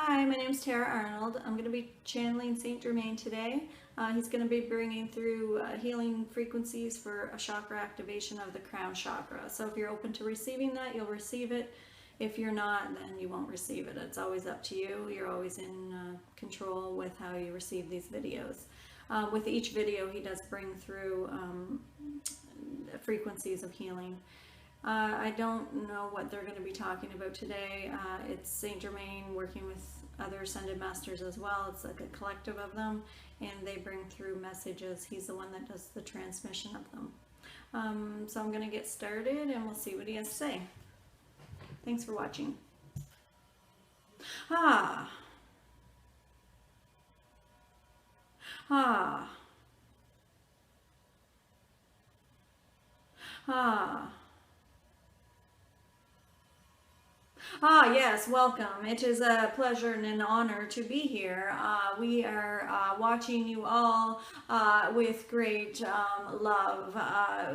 Hi, my name is Tara Arnold. I'm going to be channeling Saint Germain today. He's going to be bringing through healing frequencies for a chakra activation of the crown chakra. So if you're open to receiving that, you'll receive it. If you're not, then you won't receive it. It's always up to you. You're always in control with how you receive these videos. With each video, he does bring through frequencies of healing. I don't know what they're going to be talking about today. It's Saint Germain working with other ascended masters as well. It's like a collective of them, and they bring through messages. He's the one that does the transmission of them. So I'm going to get started and we'll see what he has to say. Thanks for watching. Ah. Ah. Ah. Ah, yes, welcome. It is a pleasure and an honor to be here. We are watching you all with great love.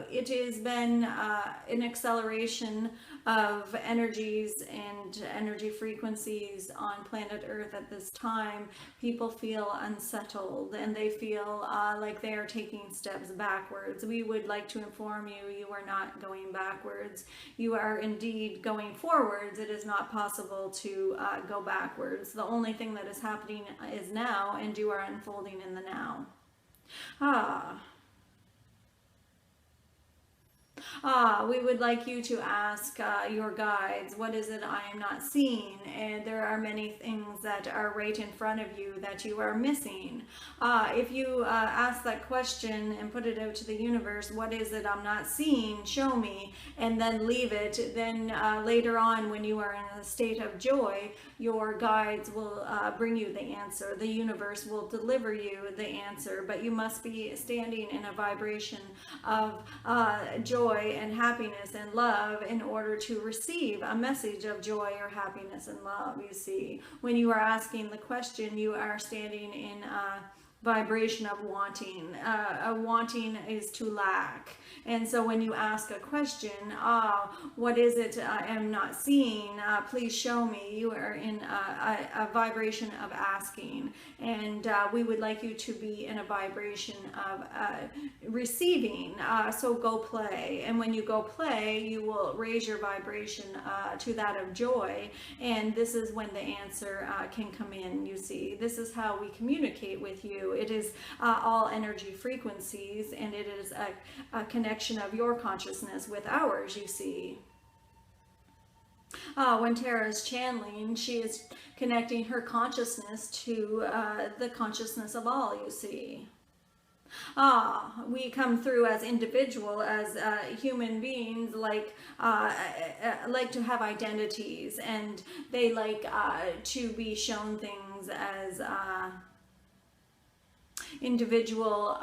It has been an acceleration of energies and energy frequencies on planet Earth at this time. People feel unsettled and they feel like they are taking steps backwards. We would like to inform you, you are not going backwards. You are indeed going forwards. It is not possible to go backwards. The only thing that is happening is now, and you are unfolding in the now. We would like you to ask your guides, what is it I am not seeing? And there are many things that are right in front of you that you are missing. If you ask that question and put it out to the universe, what is it I'm not seeing? Show me, and then leave it. Then later on, when you are in a state of joy, your guides will bring you the answer. The universe will deliver you the answer, but you must be standing in a vibration of joy and happiness and love in order to receive a message of joy or happiness and love. You see, when you are asking the question, you are standing in a vibration of wanting. Wanting is to lack. And so when you ask a question, what is it I am not seeing? Please show me. You are in a vibration of asking. And we would like you to be in a vibration of receiving. So go play. And when you go play, you will raise your vibration to that of joy. And this is when the answer can come in, you see. This is how we communicate with you. It is all energy frequencies, and it is a connection of your consciousness with ours, you see. When Tara is channeling, she is connecting her consciousness to the consciousness of all, you see. We come through as individual, as human beings, like to have identities, and they like to be shown things as individual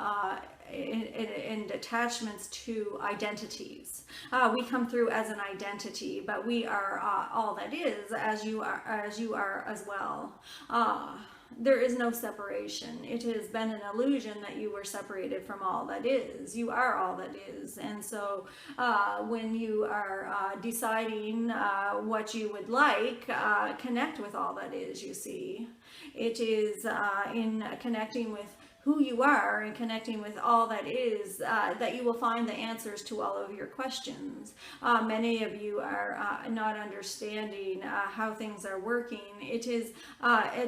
and attachments to identities. We come through as an identity, but we are all that is, as you are as well. There is no separation. It has been an illusion that you were separated from all that is. You are all that is. And so when you are deciding what you would like, connect with all that is, you see. It is in connecting with who you are and connecting with all that is, that you will find the answers to all of your questions. Many of you are not understanding how things are working. It is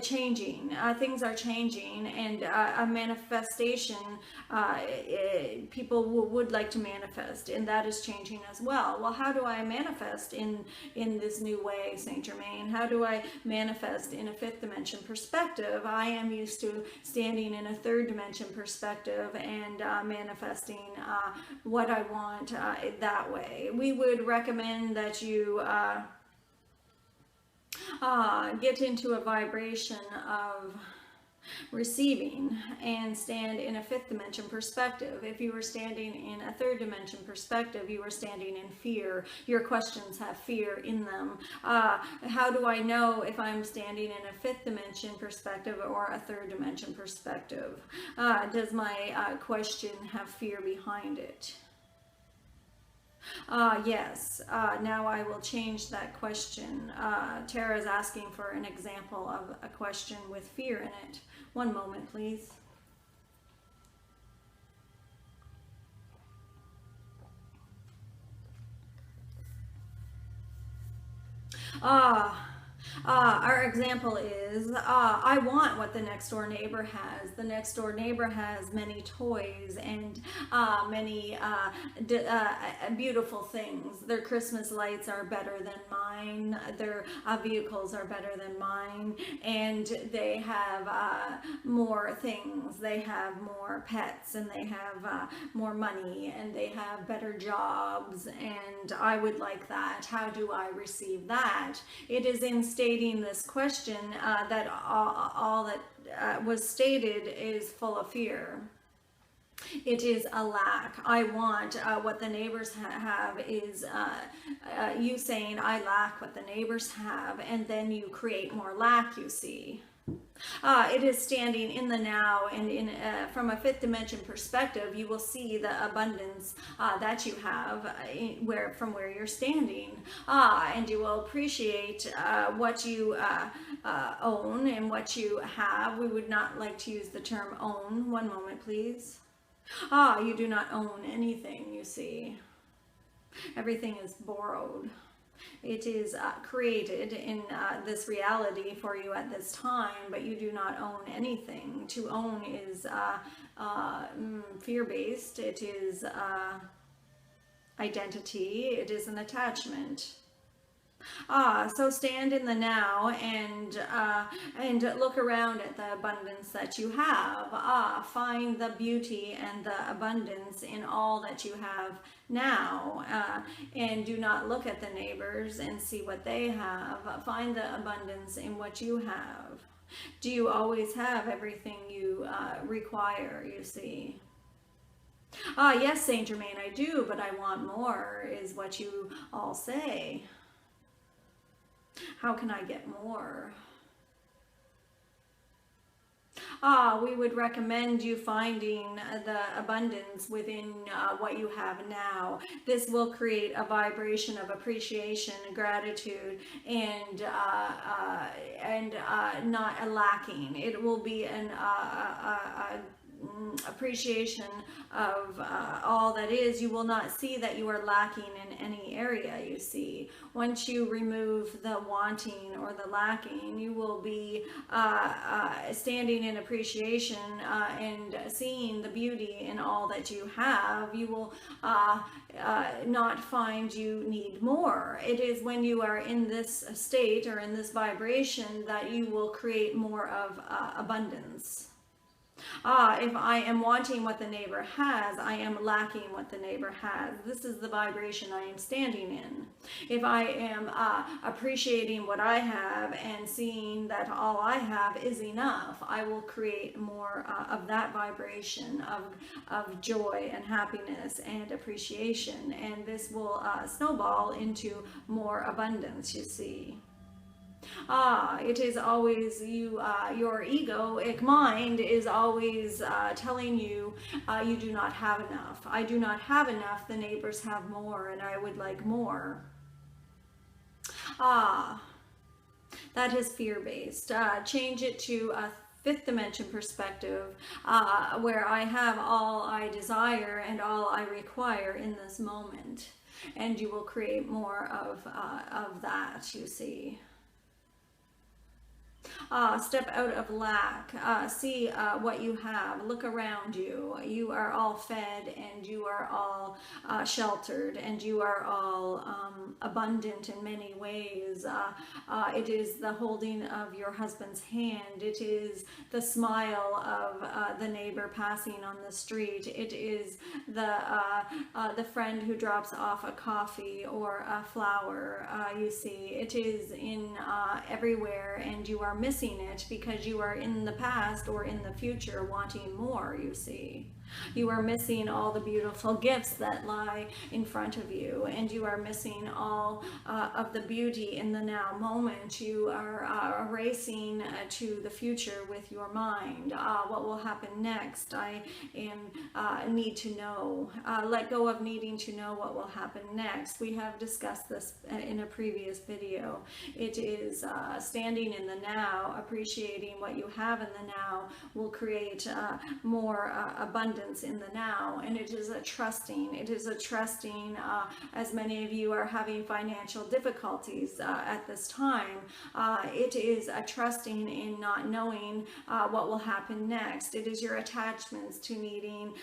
changing. Things are changing, and a manifestation, people would like to manifest, and that is changing as well. Well, how do I manifest in this new way, Saint Germain? How do I manifest in a fifth dimension perspective? I am used to standing in a third dimension perspective and manifesting what I want that way. We would recommend that you get into a vibration of receiving and stand in a fifth dimension perspective. If you were standing in a third dimension perspective, you were standing in fear. Your questions have fear in them. How do I know if I'm standing in a fifth dimension perspective or a third dimension perspective? Does my question have fear behind it? Yes. Now I will change that question. Tara is asking for an example of a question with fear in it. One moment, please. Our example is, I want what the next door neighbor has. The next door neighbor has many toys and many beautiful things. Their Christmas lights are better than mine. Their vehicles are better than mine. And they have more things. They have more pets, and they have more money, and they have better jobs. And I would like that. How do I receive that? It is in stating this question that all that was stated is full of fear. It is a lack. I want what the neighbors have is you saying I lack what the neighbors have, and then you create more lack, you see. It is standing in the now, and from a fifth dimension perspective, you will see the abundance that you have from where you're standing, and you will appreciate what you own and what you have. We would not like to use the term own. One moment, please. You do not own anything, you see. Everything is borrowed. It is created in this reality for you at this time, but you do not own anything. To own is fear-based. It is identity. It is an attachment. So stand in the now and look around at the abundance that you have. Find the beauty and the abundance in all that you have now, and do not look at the neighbors and see what they have. Find the abundance in what you have. Do you always have everything you require, you see? Yes, Saint Germain, I do, but I want more, is what you all say. How can I get more? We would recommend you finding the abundance within what you have now. This will create a vibration of appreciation, gratitude, and not a lacking. It will be an appreciation of all that is. You will not see that you are lacking in any area, you see. Once you remove the wanting or the lacking, you will be standing in appreciation and seeing the beauty in all that you have. You will not find you need more. It is when you are in this state or in this vibration that you will create more of abundance. If I am wanting what the neighbor has, I am lacking what the neighbor has. This is the vibration I am standing in. If I am appreciating what I have and seeing that all I have is enough, I will create more of that vibration of joy and happiness and appreciation. And this will snowball into more abundance, you see. It is always you, your egoic mind is always telling you you do not have enough. I do not have enough, the neighbors have more, and I would like more. That is fear-based. Change it to a fifth dimension perspective, where I have all I desire and all I require in this moment, and you will create more of that, you see. Step out of lack. See what you have. Look around you. You are all fed, and you are all sheltered, and you are all abundant in many ways. It is the holding of your husband's hand. It is the smile of the neighbor passing on the street. It is the friend who drops off a coffee or a flower. You see, it is in everywhere, and you are missing it because you are in the past or in the future wanting more, you see. You are missing all the beautiful gifts that lie in front of you, and you are missing all of the beauty in the now moment. You are racing to the future with your mind. What will happen next? I need to know. Let go of needing to know what will happen next. We have discussed this in a previous video. It is standing in the now, appreciating what you have in the now will create more abundance in the now. And it is a trusting. It is a trusting, as many of you are having financial difficulties at this time. It is a trusting in not knowing what will happen next. It is your attachments to needing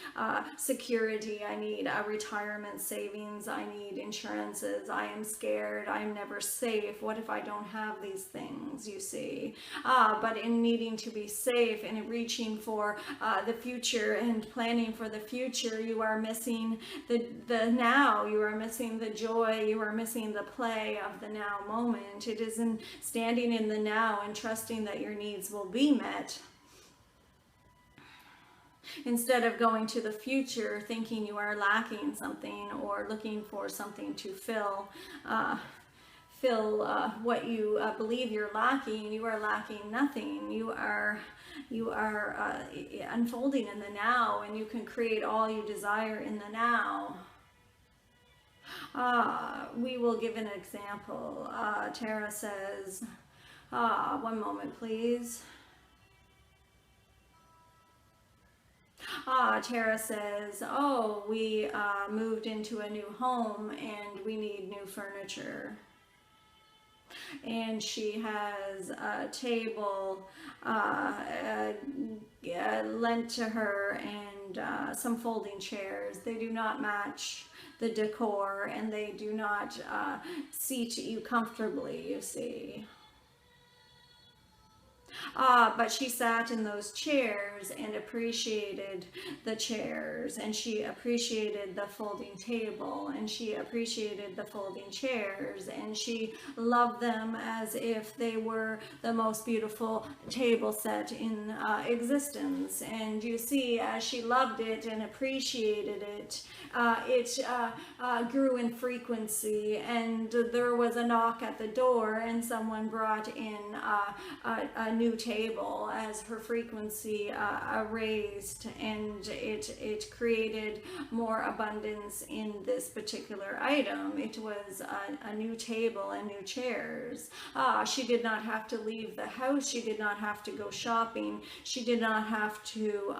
security. I need retirement savings. I need insurances. I am scared. I'm never safe. What if I don't have these things, you see? But in needing to be safe and reaching for the future and planning for the future, you are missing the now. You are missing the joy. You are missing the play of the now moment. It is in standing in the now and trusting that your needs will be met, instead of going to the future thinking you are lacking something or looking for something to fill what you believe you're lacking. You are lacking nothing. You are unfolding in the now, and you can create all you desire in the now. We will give an example. Tara says, one moment please. Tara says, oh, we moved into a new home and we need new furniture. And she has a table lent to her and some folding chairs. They do not match the decor and they do not seat you comfortably, you see. But she sat in those chairs and appreciated the chairs, and she appreciated the folding table, and she appreciated the folding chairs, and she loved them as if they were the most beautiful table set in existence. And you see, as she loved it and appreciated it, it grew in frequency, and there was a knock at the door, and someone brought in a new table as her frequency raised, and it created more abundance in this particular item. It was a new table and new chairs. She did not have to leave the house. She did not have to go shopping. She did not have to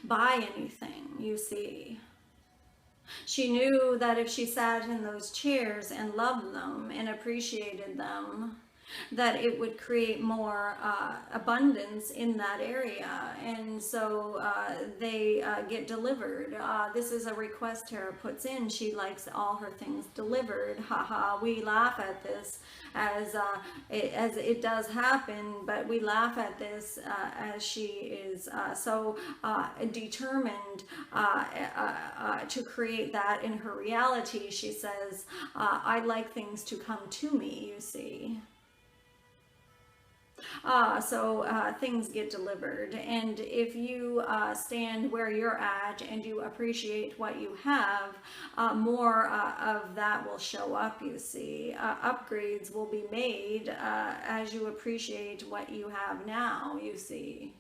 buy anything, you see. She knew that if she sat in those chairs and loved them and appreciated them, that it would create more abundance in that area, and so they get delivered. This is a request Tara puts in. She likes all her things delivered. Haha, we laugh at this as it does happen, but we laugh at this as she is so determined to create that in her reality. She says, I like things to come to me, you see. So things get delivered, and if you stand where you're at and you appreciate what you have, more of that will show up, you see. Upgrades will be made as you appreciate what you have now, you see.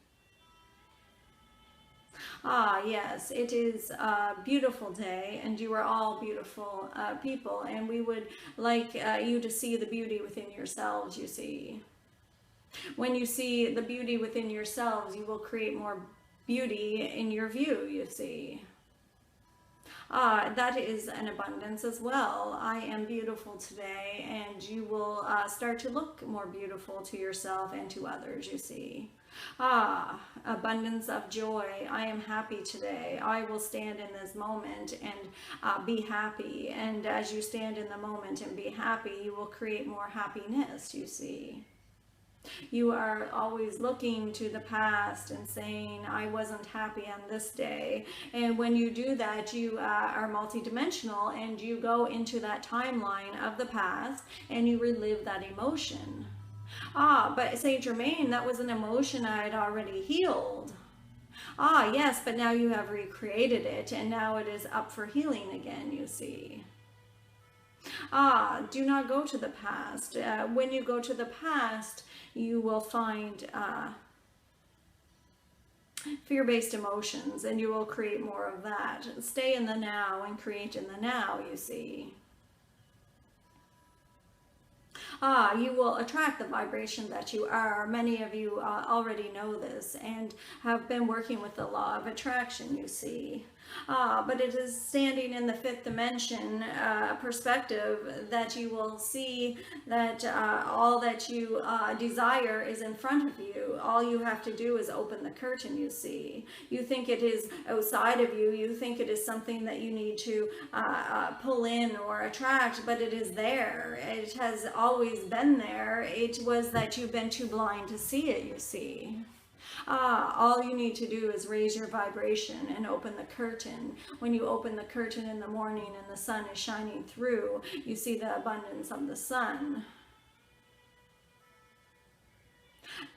Yes, it is a beautiful day, and you are all beautiful people, and we would like you to see the beauty within yourselves, you see. When you see the beauty within yourselves, you will create more beauty in your view, you see. That is an abundance as well. I am beautiful today, and you will start to look more beautiful to yourself and to others, you see. Abundance of joy. I am happy today. I will stand in this moment and be happy. And as you stand in the moment and be happy, you will create more happiness, you see. You are always looking to the past and saying, I wasn't happy on this day. And when you do that, you are multidimensional, and you go into that timeline of the past and you relive that emotion. But Saint Germain, that was an emotion I had already healed. Ah, yes, but now you have recreated it, and now it is up for healing again, you see. Ah, do not go to the past. When you go to the past, you will find fear-based emotions, and you will create more of that. Stay in the now and create in the now, you see. You will attract the vibration that you are. Many of you already know this and have been working with the law of attraction, you see. But it is standing in the fifth dimension perspective that you will see that all that you desire is in front of you. All you have to do is open the curtain, you see. You think it is outside of you. You think it is something that you need to pull in or attract, but it is there. It has always been there. It was that you've been too blind to see it, you see. All you need to do is raise your vibration and open the curtain. When you open the curtain in the morning and the sun is shining through, you see the abundance of the sun.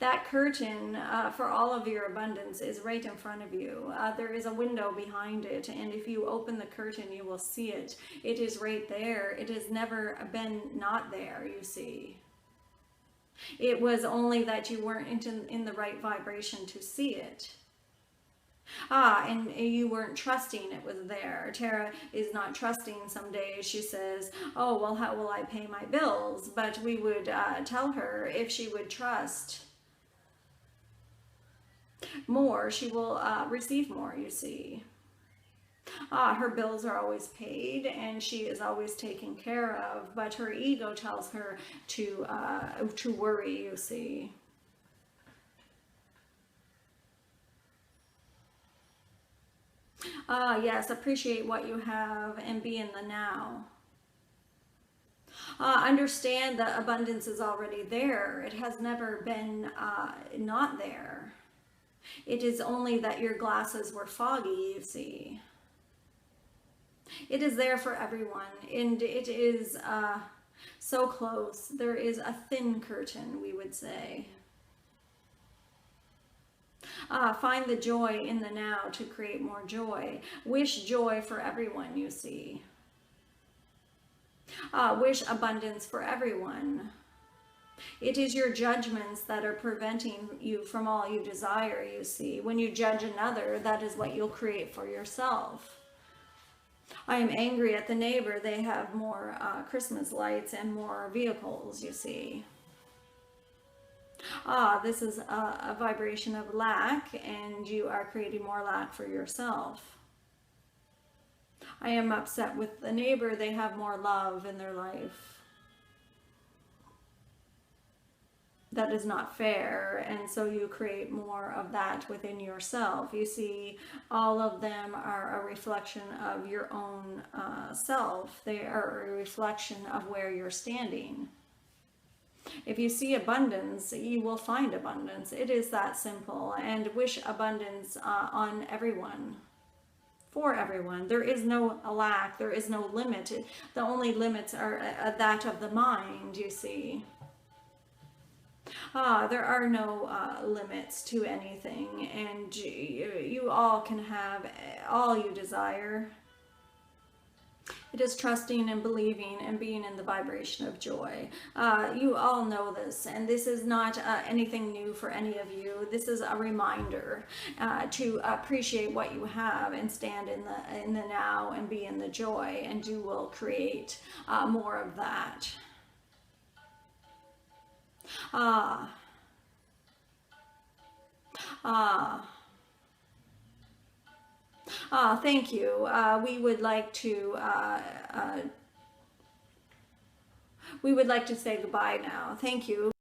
That curtain for all of your abundance is right in front of you. There is a window behind it, and if you open the curtain, you will see it. It is right there. It has never been not there, you see. It was only that you weren't in the right vibration to see it. And you weren't trusting it was there. Tara is not trusting some days. She says, oh, well, how will I pay my bills? But we would tell her if she would trust more, she will receive more, you see. Her bills are always paid and she is always taken care of, but her ego tells her to worry, you see. Yes, appreciate what you have and be in the now. Understand that abundance is already there. It has never been not there. It is only that your glasses were foggy, you see. It is there for everyone, and it is so close. There is a thin curtain, we would say. Find the joy in the now to create more joy. Wish joy for everyone, you see. Wish abundance for everyone. It is your judgments that are preventing you from all you desire, you see. When you judge another, that is what you'll create for yourself. I am angry at the neighbor. They have more Christmas lights and more vehicles, you see. This is a vibration of lack, and you are creating more lack for yourself. I am upset with the neighbor. They have more love in their life. That is not fair, and so you create more of that within yourself. You see, all of them are a reflection of your own self. They are a reflection of where you're standing. If you see abundance, you will find abundance. It is that simple. And wish abundance on everyone. For everyone. There is no lack. There is no limit. The only limits are that of the mind, you see. There are no limits to anything, and you all can have all you desire. It is trusting and believing and being in the vibration of joy. You all know this, and this is not anything new for any of you. This is a reminder to appreciate what you have and stand in the now and be in the joy, and you will create more of that. Thank you. We would like to say goodbye now. Thank you.